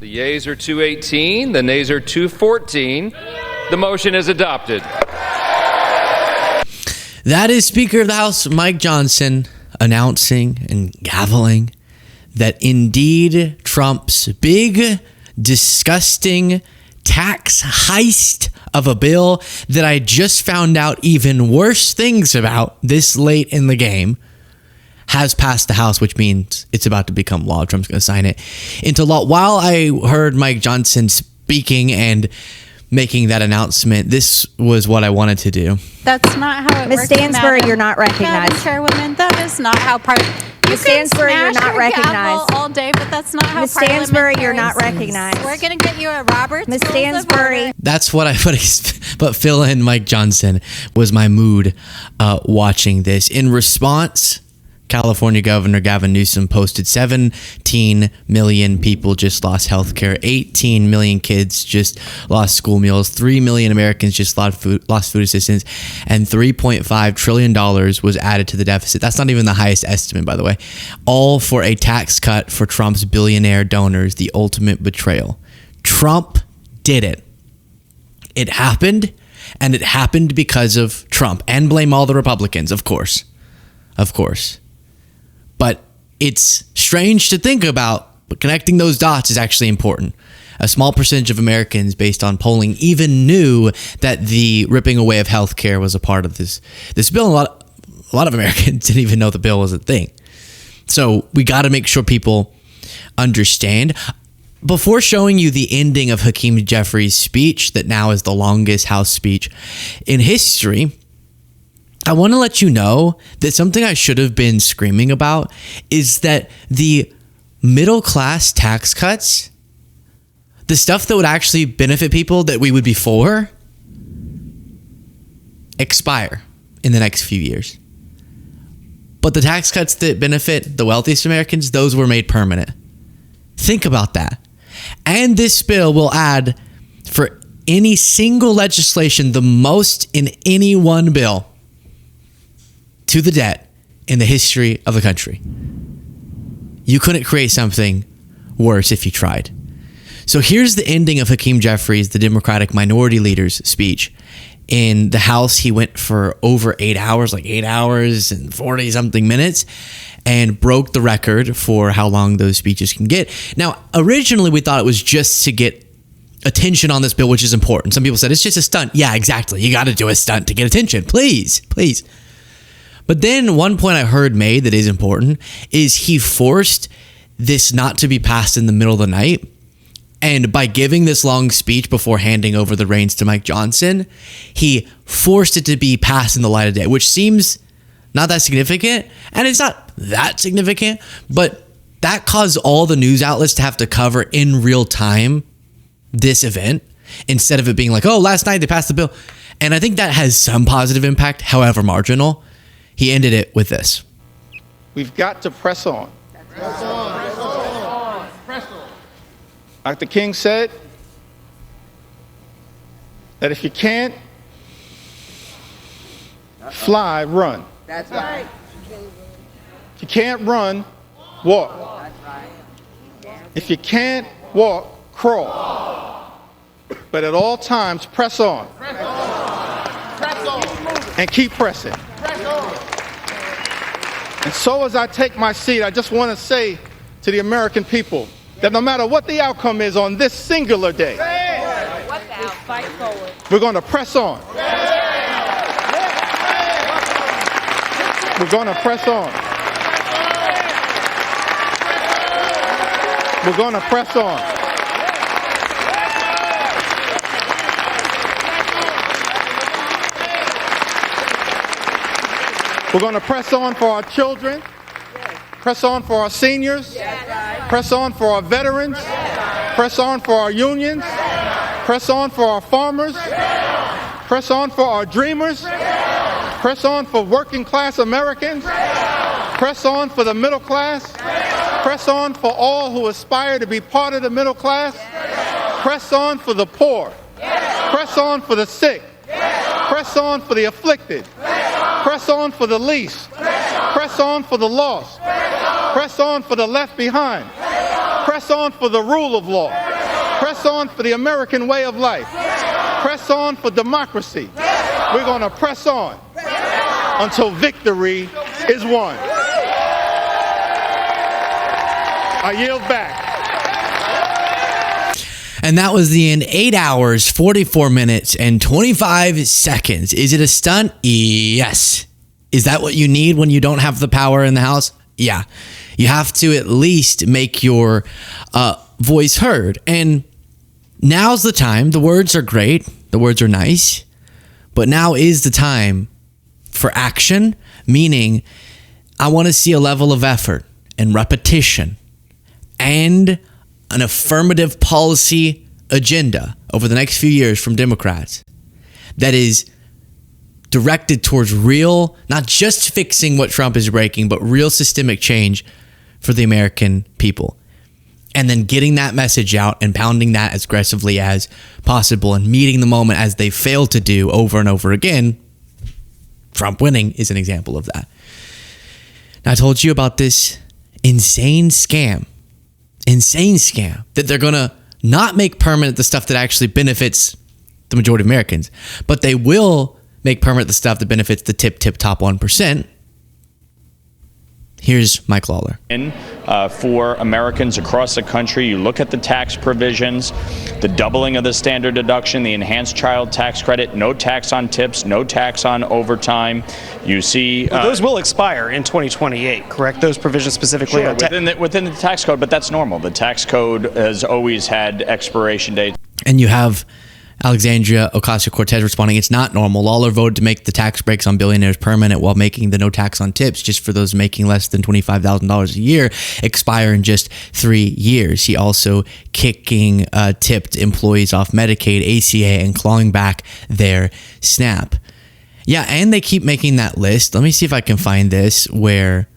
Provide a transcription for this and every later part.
The yeas are 218, the nays are 214. The motion is adopted. That is Speaker of the House Mike Johnson announcing and gaveling that indeed Trump's big, disgusting tax heist of a bill that I just found out even worse things about this late in the game has passed the House, which means it's about to become law. Trump's going to sign it into law. While I heard Mike Johnson speaking and making that announcement, this was what I wanted to do. That's not how it works. Ms. Stansbury, you're not recognized. Madam Chairwoman, that is not how Ms. Stansbury, you're not recognized. All day, but that's not how Ms. Stansbury, you're not recognized. We're going to get you a Robert's Ms. Rules of Order. Stansbury. That's what but Phil and Mike Johnson was my mood watching this. In response, California Governor Gavin Newsom posted 17 million people just lost health care, 18 million kids just lost school meals, 3 million Americans just lost food assistance, and $3.5 trillion was added to the deficit. That's not even the highest estimate, by the way. All for a tax cut for Trump's billionaire donors, the ultimate betrayal. Trump did it. It happened, and it happened because of Trump. And blame all the Republicans, of course. Of course. But it's strange to think about, but connecting those dots is actually important. A small percentage of Americans, based on polling, even knew that the ripping away of healthcare was a part of this bill. A lot of Americans didn't even know the bill was a thing. So we got to make sure people understand. Before showing you the ending of Hakeem Jeffries' speech, that now is the longest House speech in history, I want to let you know that something I should have been screaming about is that the middle class tax cuts, the stuff that would actually benefit people that we would be for, expire in the next few years. But the tax cuts that benefit the wealthiest Americans, those were made permanent. Think about that. And this bill will add, for any single legislation, the most in any one bill to the debt in the history of the country. You couldn't create something worse if you tried. So here's the ending of Hakeem Jeffries, the Democratic minority leader's speech. In the House, he went for over 8 hours, like 8 hours and 40 something minutes, and broke the record for how long those speeches can get. Now, originally we thought it was just to get attention on this bill, which is important. Some people said it's just a stunt. Yeah, exactly. You got to do a stunt to get attention. Please, please. But then one point I heard made that is important is he forced this not to be passed in the middle of the night. And by giving this long speech before handing over the reins to Mike Johnson, he forced it to be passed in the light of day, which seems not that significant. And it's not that significant, but that caused all the news outlets to have to cover in real time this event instead of it being like, oh, last night they passed the bill. And I think that has some positive impact, however marginal. He ended it with this. We've got to press on. Press on. Press on. Press on. Dr. King said that if you can't fly, run. That's right. If you can't run, walk. That's right. If you can't walk, crawl. But at all times, press on. Press on. Press on. And keep pressing. Press on. And so as I take my seat, I just want to say to the American people that no matter what the outcome is on this singular day, we're going to press on. We're going to press on. We're going to press on. We're going to press on for our children, press on for our seniors, press on for our veterans, press on for our unions, press on for our farmers, press on for our dreamers, press on for working class Americans, press on for the middle class, press on for all who aspire to be part of the middle class, press on for the poor, press on for the sick, press on for the afflicted, press on for the least, press on for the lost, press on for the left behind, press on for the rule of law, Press on for the American way of life. Press on for democracy. We're going to press on until victory is won. I yield back. And that was the end. 8 hours, 44 minutes, and 25 seconds. Is it a stunt? Yes. Is that what you need when you don't have the power in the House? Yeah. You have to at least make your voice heard. And now's the time. The words are great. The words are nice. But now is the time for action, meaning I want to see a level of effort and repetition and an affirmative policy agenda over the next few years from Democrats that is directed towards real, not just fixing what Trump is breaking, but real systemic change for the American people. And then getting that message out and pounding that as aggressively as possible and meeting the moment as they fail to do over and over again. Trump winning is an example of that. Now, I told you about this insane scam that they're going to not make permanent the stuff that actually benefits the majority of Americans, but they will make permanent the stuff that benefits the tip top 1%. Here's Mike Lawler. For Americans across the country, you look at the tax provisions, the doubling of the standard deduction, the enhanced child tax credit, no tax on tips, no tax on overtime. You see... those will expire in 2028, correct? Those provisions specifically? Sure, within the tax code, but that's normal. The tax code has always had expiration dates. And you have Alexandria Ocasio-Cortez responding, it's not normal. Lawler voted to make the tax breaks on billionaires permanent while making the no tax on tips just for those making less than $25,000 a year expire in just 3 years. He also kicking tipped employees off Medicaid, ACA, and clawing back their SNAP. Yeah, and they keep making that list. Let me see if I can find this where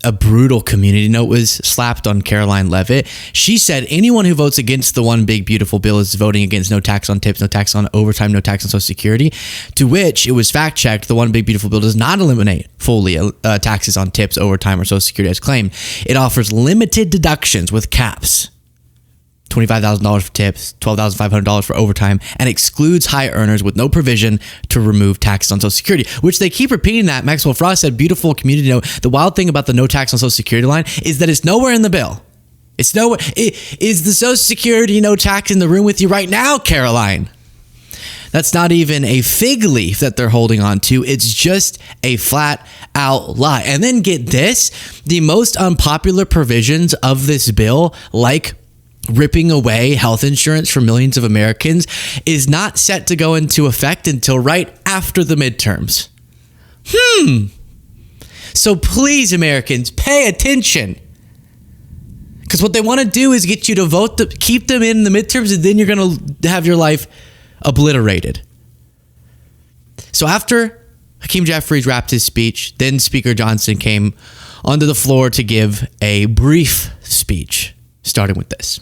a brutal community note was slapped on Caroline Leavitt. She said anyone who votes against the one big beautiful bill is voting against no tax on tips, no tax on overtime, no tax on Social Security, to which it was fact checked. The one big beautiful bill does not eliminate fully taxes on tips, overtime, or Social Security as claimed. It offers limited deductions with caps. $25,000 for tips, $12,500 for overtime, and excludes high earners with no provision to remove taxes on Social Security, which they keep repeating that. Maxwell Frost said, beautiful community note. The wild thing about the no tax on Social Security line is that it's nowhere in the bill. It's nowhere. Is the Social Security no tax in the room with you right now, Caroline? That's not even a fig leaf that they're holding on to. It's just a flat out lie. And then get this, the most unpopular provisions of this bill, like ripping away health insurance for millions of Americans, is not set to go into effect until right after the midterms. So please, Americans, pay attention. Because what they want to do is get you to vote, keep them in the midterms, and then you're going to have your life obliterated. So after Hakeem Jeffries wrapped his speech, then Speaker Johnson came onto the floor to give a brief speech, starting with this.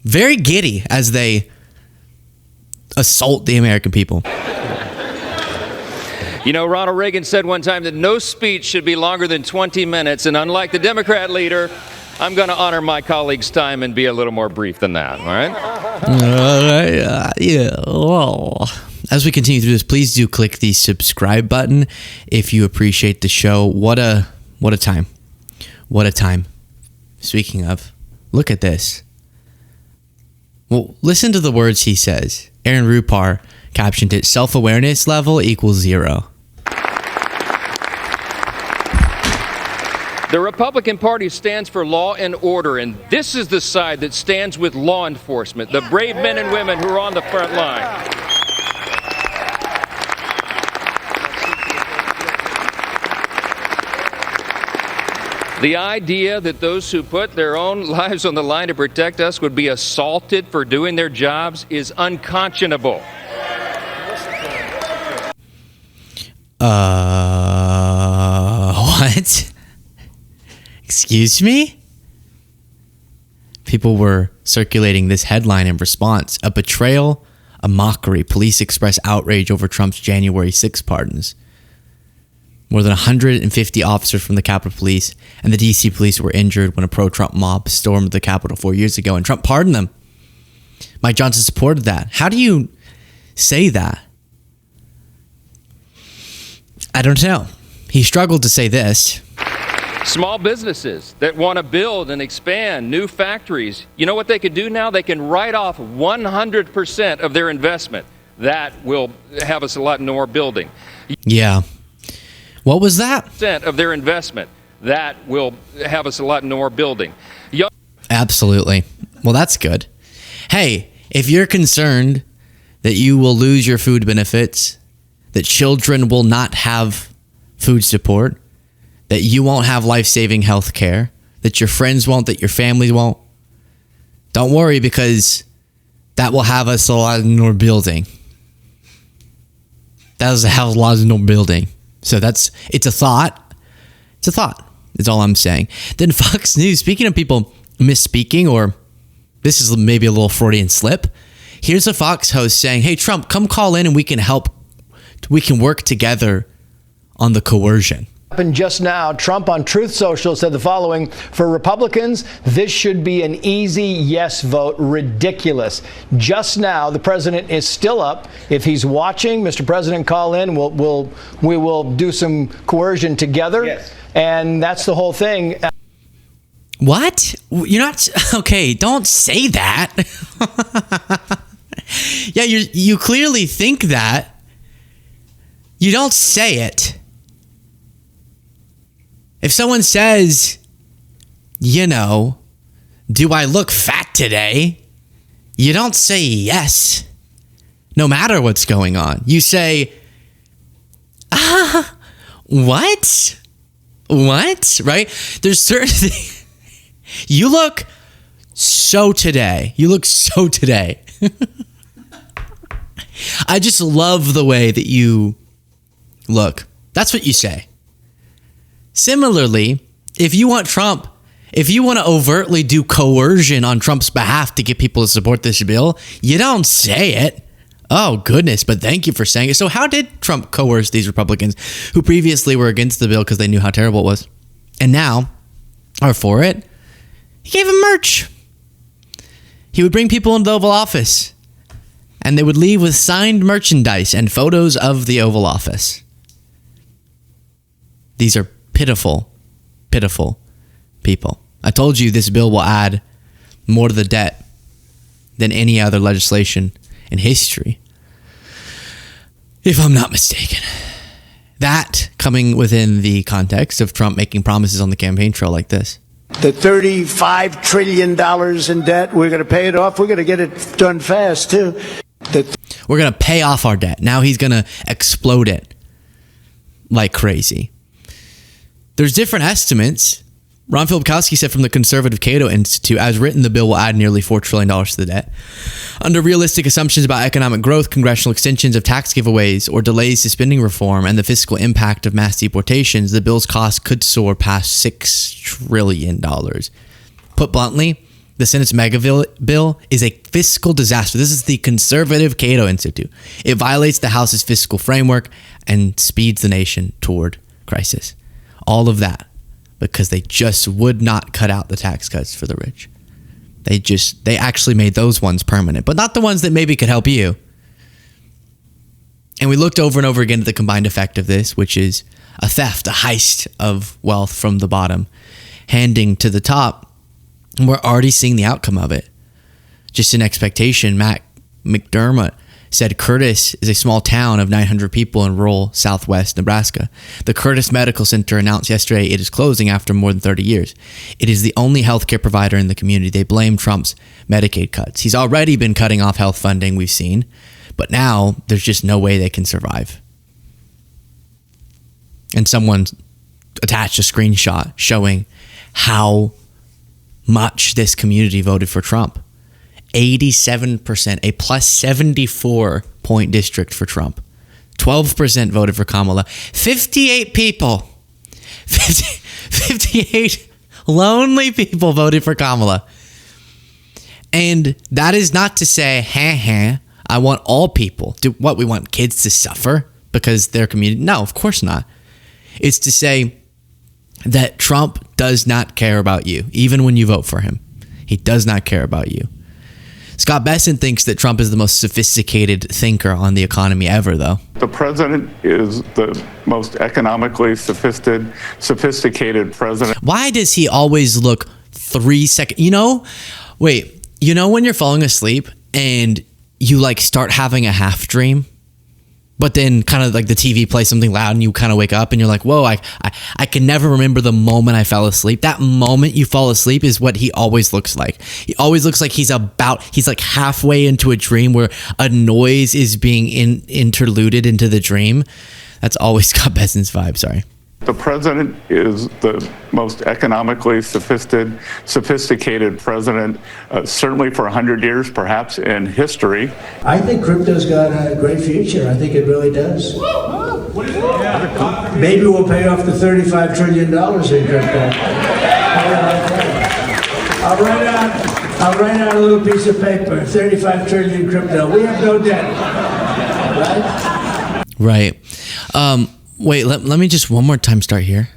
Very giddy as they assault the American people. You know, Ronald Reagan said one time that no speech should be longer than 20 minutes, and unlike the Democrat leader, I'm going to honor my colleague's time and be a little more brief than that, all right? Yeah. Well, as we continue through this, please do click the subscribe button if you appreciate the show. What a time. What a time. Speaking of, look at this. Well, listen to the words he says. Aaron Rupar captioned it, self-awareness level equals 0. The Republican Party stands for law and order, and this is the side that stands with law enforcement, the brave men and women who are on the front line. The idea that those who put their own lives on the line to protect us would be assaulted for doing their jobs is unconscionable. What? Excuse me? People were circulating this headline in response. A betrayal a mockery. Police express outrage over Trump's January 6 pardons. More than 150 officers from the Capitol Police and the DC Police were injured when a pro-Trump mob stormed the Capitol 4 years ago, and Trump pardoned them. Mike Johnson supported that. How do you say that? I don't know. He struggled to say this. Small businesses that want to build and expand new factories, you know what they can do now? They can write off 100% of their investment. That will have us a lot more building. Yeah. What was that? Of their investment. That will have us a lot more building. Absolutely. Well, that's good. Hey, if you're concerned that you will lose your food benefits, that children will not have food support, that you won't have life-saving health care, that your friends won't, that your family won't, don't worry, because that will have us a lot more building. That is a hell of a lot more building. So it's a thought. It's a thought. That's all I'm saying. Then Fox News, speaking of people misspeaking, or this is maybe a little Freudian slip, here's a Fox host saying, hey, Trump, come call in and we can help. We can work together on the coercion. Just now, Trump on Truth Social said the following: for Republicans, this should be an easy yes vote. Ridiculous. Just now, the president is still up. If he's watching, Mr. President, call in. We will do some coercion together. Yes. And that's the whole thing. What? You're not okay. Don't say that. Yeah, you clearly think that. You don't say it. If someone says, you know, do I look fat today? You don't say yes, no matter what's going on. You say, what? What? Right? There's certain things. You look so today. You look so today. I just love the way that you look. That's what you say. Similarly, if you want to overtly do coercion on Trump's behalf to get people to support this bill, you don't say it. Oh, goodness, but thank you for saying it. So how did Trump coerce these Republicans who previously were against the bill because they knew how terrible it was and now are for it? He gave them merch. He would bring people into the Oval Office and they would leave with signed merchandise and photos of the Oval Office. These are pitiful, pitiful people. I told you this bill will add more to the debt than any other legislation in history, if I'm not mistaken. That coming within the context of Trump making promises on the campaign trail like this. The $35 trillion in debt, we're going to pay it off. We're going to get it done fast, too. We're going to pay off our debt. Now he's going to explode it like crazy. There's different estimates. Ron Filipkowski said from the conservative Cato Institute, as written, the bill will add nearly $4 trillion to the debt. Under realistic assumptions about economic growth, congressional extensions of tax giveaways, or delays to spending reform, and the fiscal impact of mass deportations, the bill's cost could soar past $6 trillion. Put bluntly, the Senate's mega bill is a fiscal disaster. This is the conservative Cato Institute. It violates the House's fiscal framework and speeds the nation toward crisis. All of that because they just would not cut out the tax cuts for the rich. They actually made those ones permanent, but not the ones that maybe could help you. And we looked over and over again at the combined effect of this, which is a theft, a heist of wealth from the bottom, handing to the top. And we're already seeing the outcome of it. Just an expectation, Matt McDermott said Curtis is a small town of 900 people in rural southwest Nebraska. The Curtis Medical Center announced yesterday it is closing after more than 30 years. It is the only healthcare provider in the community. They blame Trump's Medicaid cuts. He's already been cutting off health funding, we've seen, but now there's just no way they can survive. And someone attached a screenshot showing how much this community voted for Trump. 87%, a plus 74-point district for Trump. 12% voted for Kamala. 58 people, 58 lonely people voted for Kamala. And that is not to say, I want all people. Do what? We want kids to suffer because their community? No, of course not. It's to say that Trump does not care about you, even when you vote for him. He does not care about you. Scott Besson thinks that Trump is the most sophisticated thinker on the economy ever, though. The president is the most economically sophisticated president. Why does he always look 3 seconds? Wait, when you're falling asleep and you like start having a half dream, but then kind of like the TV plays something loud and you kind of wake up and you're like, whoa, I can never remember the moment I fell asleep. That moment you fall asleep is what he always looks like. He always looks like he's like halfway into a dream where a noise is being interluded into the dream. That's always Scott Besson's vibe, sorry. The president is the most economically sophisticated president, certainly for 100 years, perhaps in history. I think crypto's got a great future. I think it really does. Maybe we'll pay off the $35 trillion in crypto. I'll write out a little piece of paper, 35 trillion crypto. We have no debt, right? Wait, let me just one more time start here.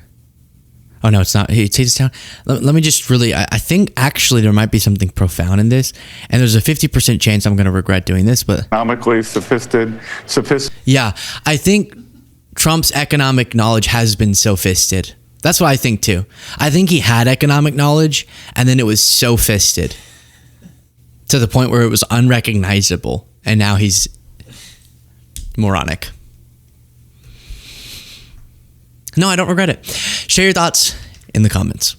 Oh, no, it's not. Hey, take this down. Let me just really, I think actually there might be something profound in this. And there's a 50% chance I'm going to regret doing this, but. Economically sophisticated. Yeah, I think Trump's economic knowledge has been sophisticated. That's what I think too. I think he had economic knowledge and then it was sophisticated to the point where it was unrecognizable. And now he's moronic. No, I don't regret it. Share your thoughts in the comments.